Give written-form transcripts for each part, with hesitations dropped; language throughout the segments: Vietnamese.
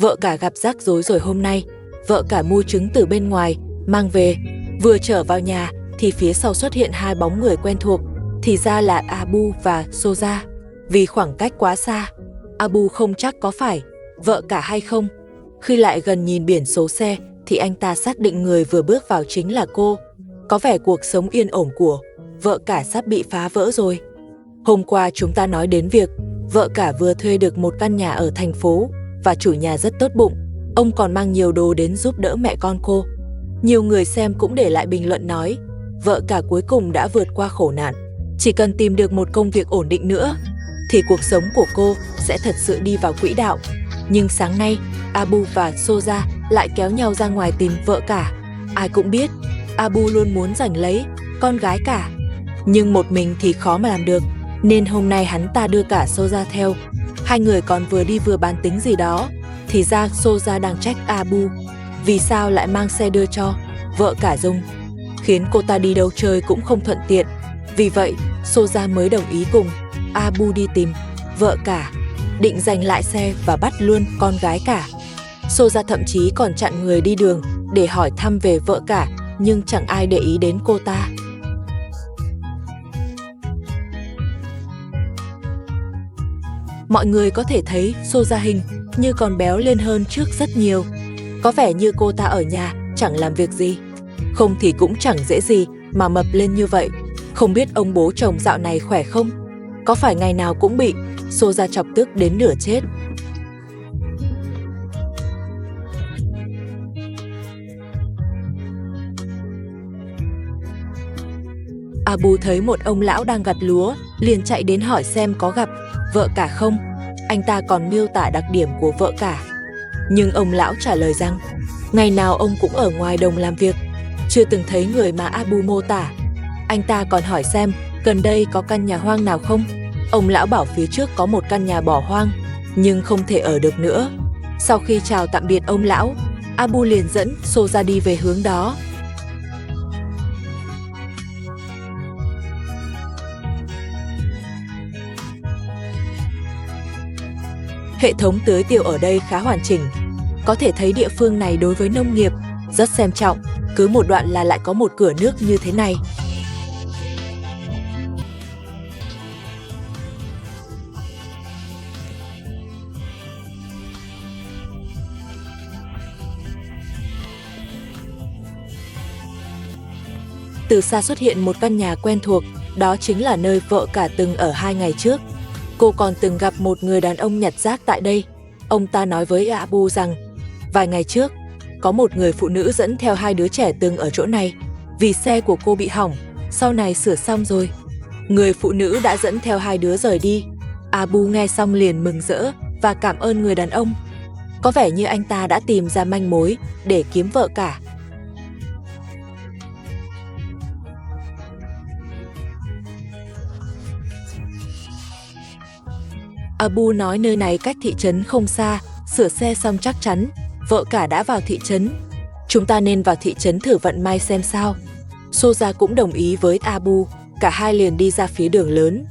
Vợ cả gặp rắc rối rồi hôm nay. Vợ cả mua trứng từ bên ngoài, mang về. Vừa trở vào nhà thì phía sau xuất hiện hai bóng người quen thuộc. Thì ra là Abu và Soja. Vì khoảng cách quá xa, Abu không chắc có phải vợ cả hay không. Khi lại gần nhìn biển số xe thì anh ta xác định người vừa bước vào chính là cô. Có vẻ cuộc sống yên ổn của vợ cả sắp bị phá vỡ rồi. Hôm qua chúng ta nói đến việc vợ cả vừa thuê được một căn nhà ở thành phố và chủ nhà rất tốt bụng. Ông còn mang nhiều đồ đến giúp đỡ mẹ con cô. Nhiều người xem cũng để lại bình luận nói vợ cả cuối cùng đã vượt qua khổ nạn. Chỉ cần tìm được một công việc ổn định nữa thì cuộc sống của cô sẽ thật sự đi vào quỹ đạo. Nhưng sáng nay, Abu và Soja lại kéo nhau ra ngoài tìm vợ cả. Ai cũng biết, Abu luôn muốn giành lấy con gái cả. Nhưng một mình thì khó mà làm được, nên hôm nay hắn ta đưa cả Soja theo. Hai người còn vừa đi vừa bàn tính gì đó. Thì ra Soja đang trách Abu vì sao lại mang xe đưa cho vợ cả dùng, khiến cô ta đi đâu chơi cũng không thuận tiện. Vì vậy, Soja mới đồng ý cùng Abu đi tìm vợ cả, định giành lại xe và bắt luôn con gái cả. Soja thậm chí còn chặn người đi đường để hỏi thăm về vợ cả, nhưng chẳng ai để ý đến cô ta. Mọi người có thể thấy Soja hình như còn béo lên hơn trước rất nhiều. Có vẻ như cô ta ở nhà chẳng làm việc gì. Không thì cũng chẳng dễ gì mà mập lên như vậy. Không biết ông bố chồng dạo này khỏe không? Có phải ngày nào cũng bị Soja chọc tức đến nửa chết? Abu thấy một ông lão đang gặt lúa, liền chạy đến hỏi xem có gặp vợ cả không. Anh ta còn miêu tả đặc điểm của vợ cả. Nhưng ông lão trả lời rằng ngày nào ông cũng ở ngoài đồng làm việc, chưa từng thấy người mà Abu mô tả. Anh ta còn hỏi xem gần đây có căn nhà hoang nào không. Ông lão bảo phía trước có một căn nhà bỏ hoang, nhưng không thể ở được nữa. Sau khi chào tạm biệt ông lão, Abu liền dẫn Soja đi về hướng đó. Hệ thống tưới tiêu ở đây khá hoàn chỉnh. Có thể thấy địa phương này đối với nông nghiệp rất xem trọng. Cứ một đoạn là lại có một cửa nước như thế này. Từ xa xuất hiện một căn nhà quen thuộc, đó chính là nơi vợ cả từng ở 2 ngày trước. Cô còn từng gặp một người đàn ông nhặt rác tại đây. Ông ta nói với Abu rằng vài ngày trước, có một người phụ nữ dẫn theo 2 đứa trẻ từng ở chỗ này. Vì xe của cô bị hỏng, sau này sửa xong rồi. Người phụ nữ đã dẫn theo 2 đứa rời đi. Abu nghe xong liền mừng rỡ và cảm ơn người đàn ông. Có vẻ như anh ta đã tìm ra manh mối để kiếm vợ cả. Abu nói nơi này cách thị trấn không xa, sửa xe xong chắc chắn vợ cả đã vào thị trấn. Chúng ta nên vào thị trấn thử vận may xem sao. Soja cũng đồng ý với Abu, cả hai liền đi ra phía đường lớn.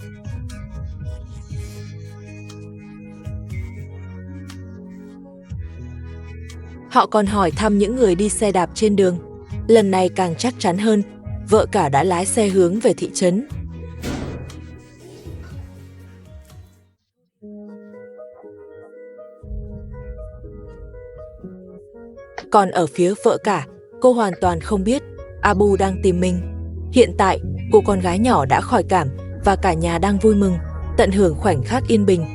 Họ còn hỏi thăm những người đi xe đạp trên đường. Lần này càng chắc chắn hơn, vợ cả đã lái xe hướng về thị trấn. Còn ở phía vợ cả, cô hoàn toàn không biết Abu đang tìm mình. Hiện tại, cô con gái nhỏ đã khỏi cảm và cả nhà đang vui mừng, tận hưởng khoảnh khắc yên bình.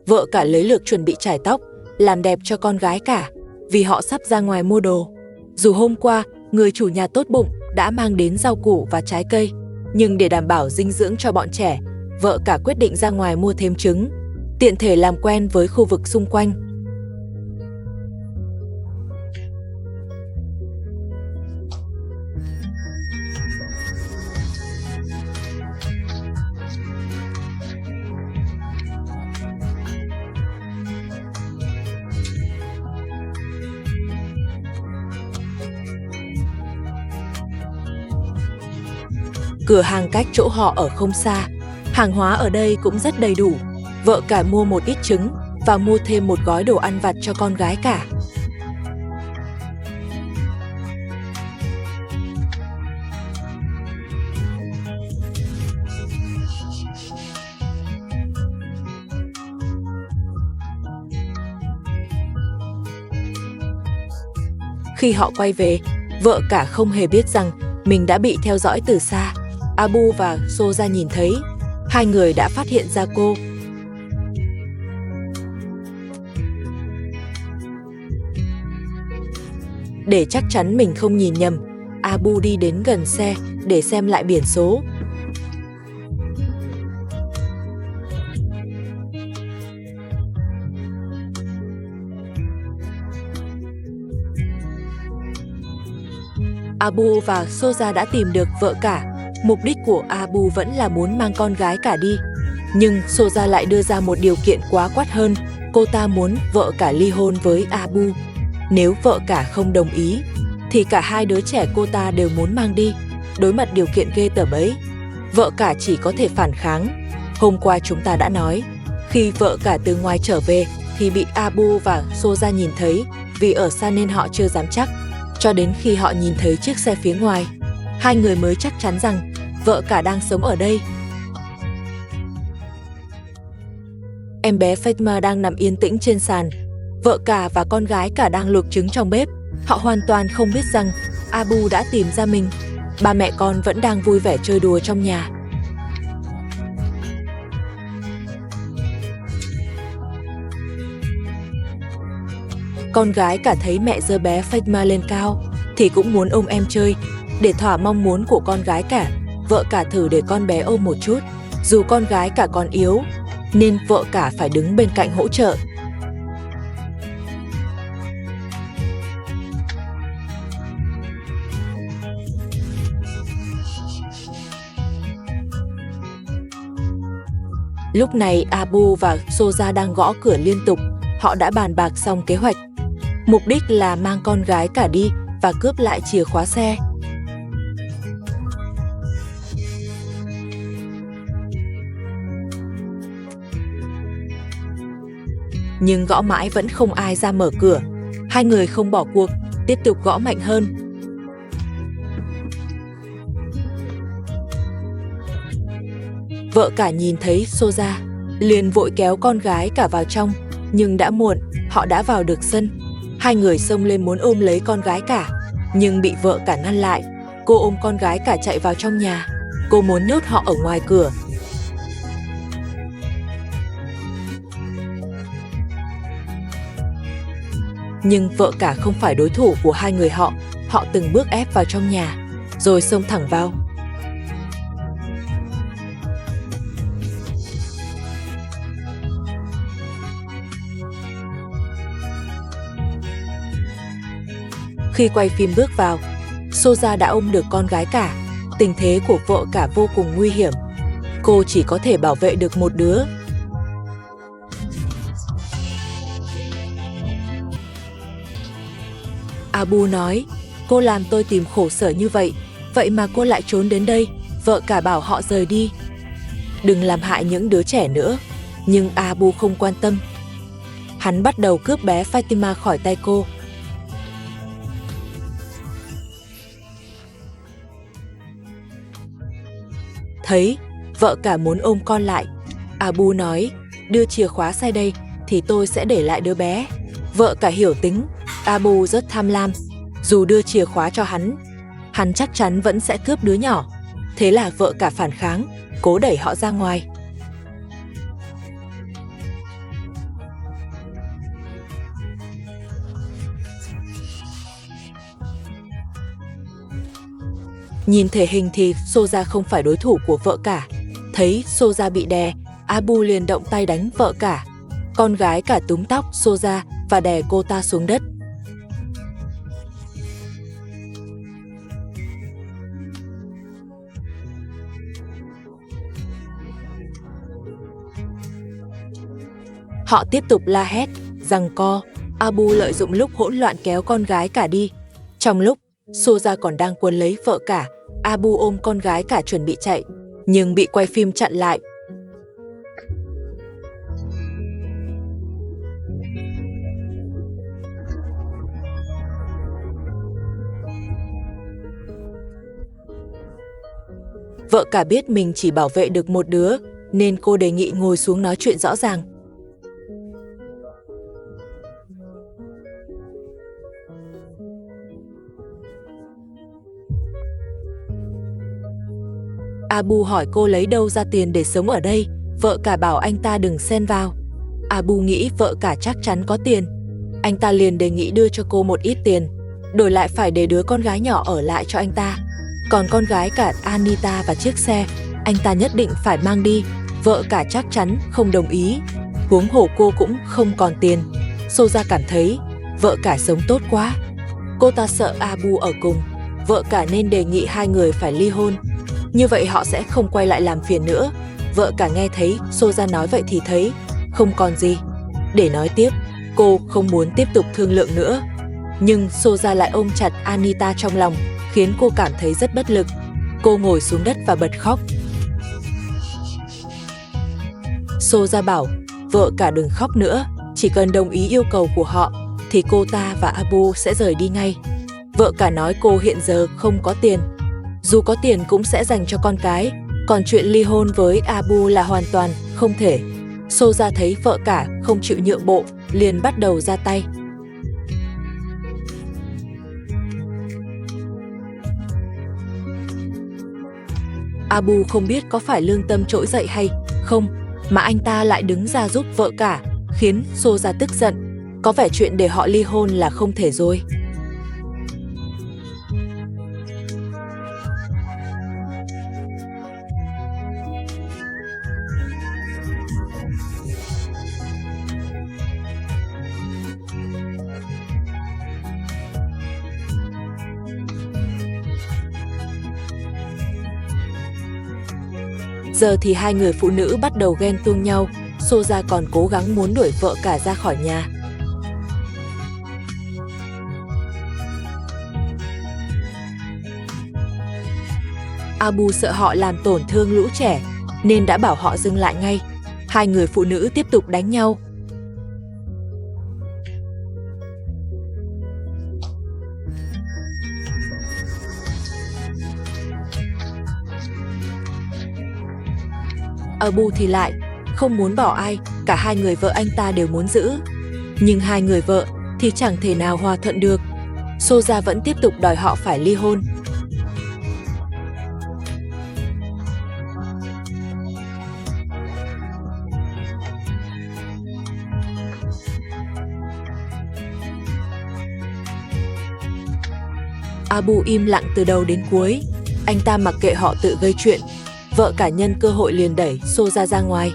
Vợ cả lấy lược chuẩn bị chải tóc, làm đẹp cho con gái cả, vì họ sắp ra ngoài mua đồ. Dù hôm qua, người chủ nhà tốt bụng đã mang đến rau củ và trái cây, nhưng để đảm bảo dinh dưỡng cho bọn trẻ, vợ cả quyết định ra ngoài mua thêm trứng, tiện thể làm quen với khu vực xung quanh. Cửa hàng cách chỗ họ ở không xa. Hàng hóa ở đây cũng rất đầy đủ. Vợ cả mua một ít trứng và mua thêm một gói đồ ăn vặt cho con gái cả. Khi họ quay về, vợ cả không hề biết rằng mình đã bị theo dõi từ xa. Abu và Soja nhìn thấy, hai người đã phát hiện ra cô. Để chắc chắn mình không nhìn nhầm, Abu đi đến gần xe để xem lại biển số. Abu và Soja đã tìm được vợ cả. Mục đích của Abu vẫn là muốn mang con gái cả đi. Nhưng Soja lại đưa ra một điều kiện quá quắt hơn. Cô ta muốn vợ cả ly hôn với Abu. Nếu vợ cả không đồng ý, thì cả hai đứa trẻ cô ta đều muốn mang đi. Đối mặt điều kiện ghê tởm ấy, vợ cả chỉ có thể phản kháng. Hôm qua chúng ta đã nói, khi vợ cả từ ngoài trở về thì bị Abu và Soja nhìn thấy, vì ở xa nên họ chưa dám chắc. Cho đến khi họ nhìn thấy chiếc xe phía ngoài, hai người mới chắc chắn rằng vợ cả đang sống ở đây. Em bé Fatima đang nằm yên tĩnh trên sàn. Vợ cả và con gái cả đang luộc trứng trong bếp. Họ hoàn toàn không biết rằng Abu đã tìm ra mình. Ba mẹ con vẫn đang vui vẻ chơi đùa trong nhà. Con gái cả thấy mẹ giơ bé Fatima lên cao thì cũng muốn ôm em chơi. Để thỏa mong muốn của con gái cả, vợ cả thử để con bé ôm một chút. Dù con gái cả còn yếu, nên vợ cả phải đứng bên cạnh hỗ trợ. Lúc này Abu và Soja đang gõ cửa liên tục. Họ đã bàn bạc xong kế hoạch. Mục đích là mang con gái cả đi và cướp lại chìa khóa xe. Nhưng gõ mãi vẫn không ai ra mở cửa. Hai người không bỏ cuộc, tiếp tục gõ mạnh hơn. Vợ cả nhìn thấy Soja, liền vội kéo con gái cả vào trong, nhưng đã muộn, họ đã vào được sân. Hai người xông lên muốn ôm lấy con gái cả, nhưng bị vợ cả ngăn lại. Cô ôm con gái cả chạy vào trong nhà. Cô muốn nhốt họ ở ngoài cửa. Nhưng vợ cả không phải đối thủ của hai người họ. Họ từng bước ép vào trong nhà, rồi xông thẳng vào. Khi quay phim bước vào, Soja đã ôm được con gái cả. Tình thế của vợ cả vô cùng nguy hiểm. Cô chỉ có thể bảo vệ được một đứa. Abu nói, cô làm tôi tìm khổ sở như vậy, vậy mà cô lại trốn đến đây. Vợ cả bảo họ rời đi, đừng làm hại những đứa trẻ nữa. Nhưng Abu không quan tâm. Hắn bắt đầu cướp bé Fatima khỏi tay cô. Thấy vợ cả muốn ôm con lại, Abu nói, đưa chìa khóa xe đây thì tôi sẽ để lại đứa bé. Vợ cả hiểu tính, Abu rất tham lam. Dù đưa chìa khóa cho hắn chắc chắn vẫn sẽ cướp đứa nhỏ. Thế là vợ cả phản kháng, cố đẩy họ ra ngoài. Nhìn thể hình thì Soja không phải đối thủ của vợ cả. Thấy Soja bị đè, Abu liền động tay đánh vợ cả. Con gái cả túm tóc Soja và đè cô ta xuống đất. Họ tiếp tục la hét, giằng co. Abu lợi dụng lúc hỗn loạn kéo con gái cả đi. Trong lúc Soja còn đang quấn lấy vợ cả, Abu ôm con gái cả chuẩn bị chạy, nhưng bị quay phim chặn lại. Vợ cả biết mình chỉ bảo vệ được một đứa, nên cô đề nghị ngồi xuống nói chuyện rõ ràng. Abu hỏi cô lấy đâu ra tiền để sống ở đây, vợ cả bảo anh ta đừng xen vào. Abu nghĩ vợ cả chắc chắn có tiền. Anh ta liền đề nghị đưa cho cô một ít tiền, đổi lại phải để đứa con gái nhỏ ở lại cho anh ta. Còn con gái cả Anita và chiếc xe, anh ta nhất định phải mang đi, vợ cả chắc chắn không đồng ý. Huống hồ cô cũng không còn tiền. Soja cảm thấy vợ cả sống tốt quá. Cô ta sợ Abu ở cùng, vợ cả nên đề nghị hai người phải ly hôn. Như vậy họ sẽ không quay lại làm phiền nữa. Vợ cả nghe thấy Soja nói vậy thì thấy không còn gì để nói tiếp. Cô không muốn tiếp tục thương lượng nữa. Nhưng Soja lại ôm chặt Anita trong lòng, khiến cô cảm thấy rất bất lực. Cô ngồi xuống đất và bật khóc. Soja bảo vợ cả đừng khóc nữa, chỉ cần đồng ý yêu cầu của họ thì cô ta và Abu sẽ rời đi ngay. Vợ cả nói cô hiện giờ không có tiền, dù có tiền cũng sẽ dành cho con cái, còn chuyện ly hôn với Abu là hoàn toàn không thể. Soja thấy vợ cả không chịu nhượng bộ, liền bắt đầu ra tay. Abu không biết có phải lương tâm trỗi dậy hay không, mà anh ta lại đứng ra giúp vợ cả, khiến Soja tức giận. Có vẻ chuyện để họ ly hôn là không thể rồi. Giờ thì hai người phụ nữ bắt đầu ghen tuông nhau. Soja còn cố gắng muốn đuổi vợ cả ra khỏi nhà. Abu sợ họ làm tổn thương lũ trẻ, nên đã bảo họ dừng lại ngay. Hai người phụ nữ tiếp tục đánh nhau. Abu thì lại không muốn bỏ ai, cả hai người vợ anh ta đều muốn giữ. Nhưng hai người vợ thì chẳng thể nào hòa thuận được. Soja vẫn tiếp tục đòi họ phải ly hôn. Abu im lặng từ đầu đến cuối, anh ta mặc kệ họ tự gây chuyện. Vợ cả nhân cơ hội liền đẩy Soja ra ngoài,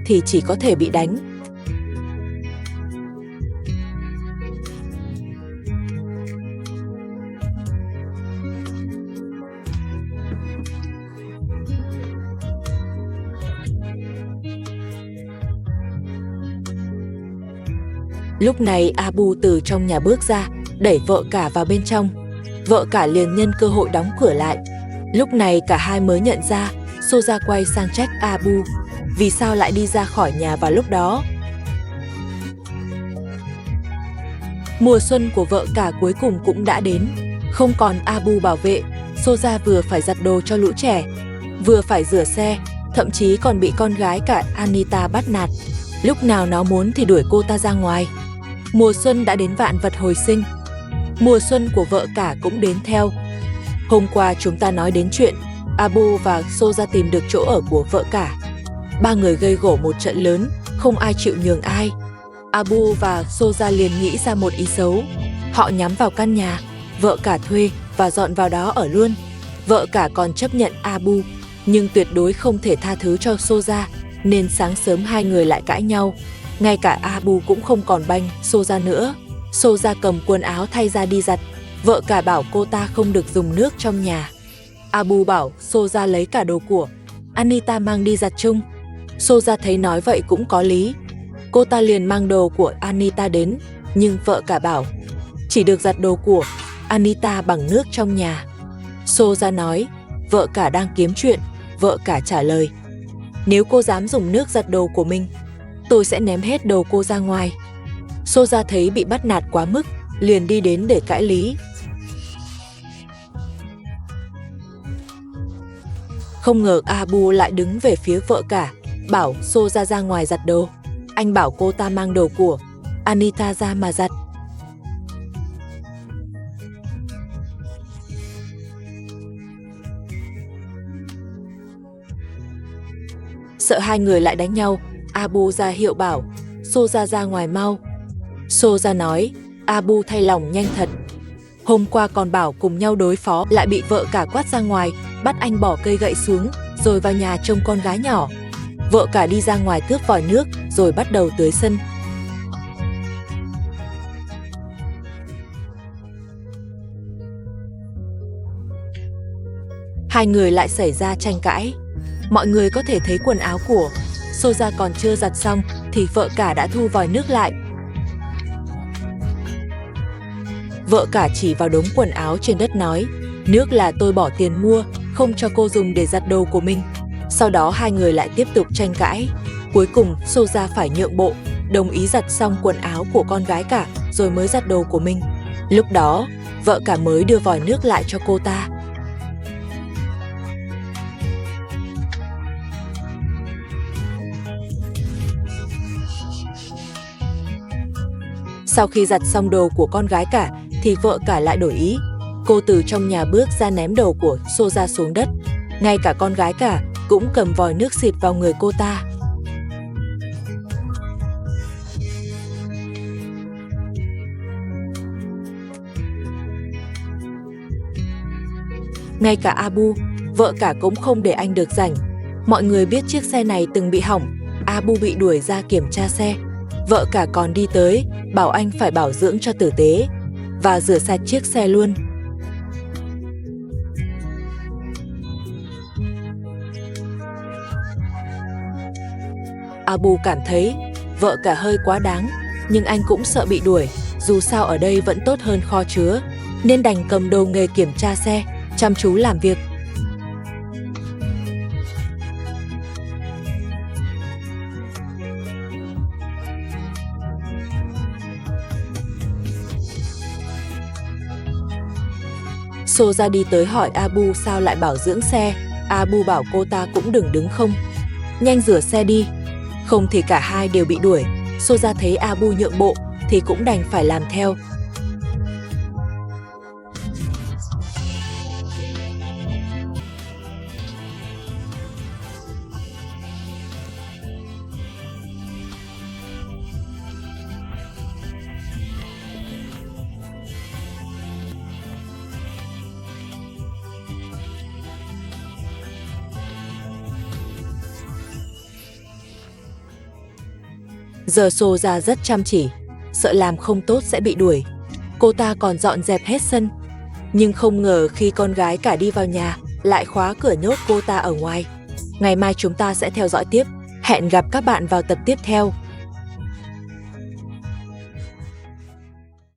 thì chỉ có thể bị đánh. Lúc này Abu từ trong nhà bước ra, đẩy vợ cả vào bên trong. Vợ cả liền nhân cơ hội đóng cửa lại. Lúc này cả hai mới nhận ra, Soja quay sang trách Abu, vì sao lại đi ra khỏi nhà vào lúc đó. Mùa xuân của vợ cả cuối cùng cũng đã đến. Không còn Abu bảo vệ, Soja vừa phải giặt đồ cho lũ trẻ, vừa phải rửa xe, thậm chí còn bị con gái cả Anita bắt nạt. Lúc nào nó muốn thì đuổi cô ta ra ngoài. Mùa xuân đã đến vạn vật hồi sinh. Mùa xuân của vợ cả cũng đến theo. Hôm qua chúng ta nói đến chuyện Abu và Soja tìm được chỗ ở của vợ cả. Ba người gây gổ một trận lớn, không ai chịu nhường ai. Abu và Soja liền nghĩ ra một ý xấu. Họ nhắm vào căn nhà vợ cả thuê và dọn vào đó ở luôn. Vợ cả còn chấp nhận Abu, nhưng tuyệt đối không thể tha thứ cho Soja, nên sáng sớm hai người lại cãi nhau. Ngay cả Abu cũng không còn banh Soja nữa. Soja cầm quần áo thay ra đi giặt. Vợ cả bảo cô ta không được dùng nước trong nhà. Abu bảo Soja lấy cả đồ của Anita mang đi giặt chung. Soja thấy nói vậy cũng có lý. Cô ta liền mang đồ của Anita đến, nhưng vợ cả bảo chỉ được giặt đồ của Anita bằng nước trong nhà. Soja nói, vợ cả đang kiếm chuyện. Vợ cả trả lời, nếu cô dám dùng nước giặt đồ của mình, tôi sẽ ném hết đồ cô ra ngoài. Soja thấy bị bắt nạt quá mức, liền đi đến để cãi lý. Không ngờ Abu lại đứng về phía vợ cả, bảo Soja ra ngoài giặt đồ. Anh bảo cô ta mang đồ của Anita ra mà giặt. Sợ hai người lại đánh nhau, Abu ra hiệu bảo Soja ra ngoài mau. Soja nói, Abu thay lòng nhanh thật. Hôm qua còn bảo cùng nhau đối phó, lại bị vợ cả quát ra ngoài, bắt anh bỏ cây gậy xuống, rồi vào nhà trông con gái nhỏ. Vợ cả đi ra ngoài tước vòi nước, rồi bắt đầu tưới sân. Hai người lại xảy ra tranh cãi. Mọi người có thể thấy quần áo của Soja còn chưa giặt xong thì vợ cả đã thu vòi nước lại. Vợ cả chỉ vào đống quần áo trên đất nói, nước là tôi bỏ tiền mua, không cho cô dùng để giặt đồ của mình. Sau đó hai người lại tiếp tục tranh cãi. Cuối cùng Soja phải nhượng bộ, đồng ý giặt xong quần áo của con gái cả rồi mới giặt đồ của mình. Lúc đó, vợ cả mới đưa vòi nước lại cho cô ta. Sau khi giặt xong đồ của con gái cả thì vợ cả lại đổi ý. Cô từ trong nhà bước ra ném đồ của Soja xuống đất. Ngay cả con gái cả cũng cầm vòi nước xịt vào người cô ta. Ngay cả Abu, vợ cả cũng không để anh được rảnh. Mọi người biết chiếc xe này từng bị hỏng, Abu bị đuổi ra kiểm tra xe. Vợ cả còn đi tới, bảo anh phải bảo dưỡng cho tử tế và rửa sạch chiếc xe luôn. Abu cảm thấy vợ cả hơi quá đáng, nhưng anh cũng sợ bị đuổi, dù sao ở đây vẫn tốt hơn kho chứa, nên đành cầm đồ nghề kiểm tra xe, chăm chú làm việc. Soja đi tới hỏi Abu sao lại bảo dưỡng xe. Abu bảo cô ta cũng đừng đứng không, nhanh rửa xe đi, không thì cả hai đều bị đuổi. Soja thấy Abu nhượng bộ thì cũng đành phải làm theo. Giờ Soja rất chăm chỉ, sợ làm không tốt sẽ bị đuổi. Cô ta còn dọn dẹp hết sân. Nhưng không ngờ khi con gái cả đi vào nhà, lại khóa cửa nhốt cô ta ở ngoài. Ngày mai chúng ta sẽ theo dõi tiếp. Hẹn gặp các bạn vào tập tiếp theo.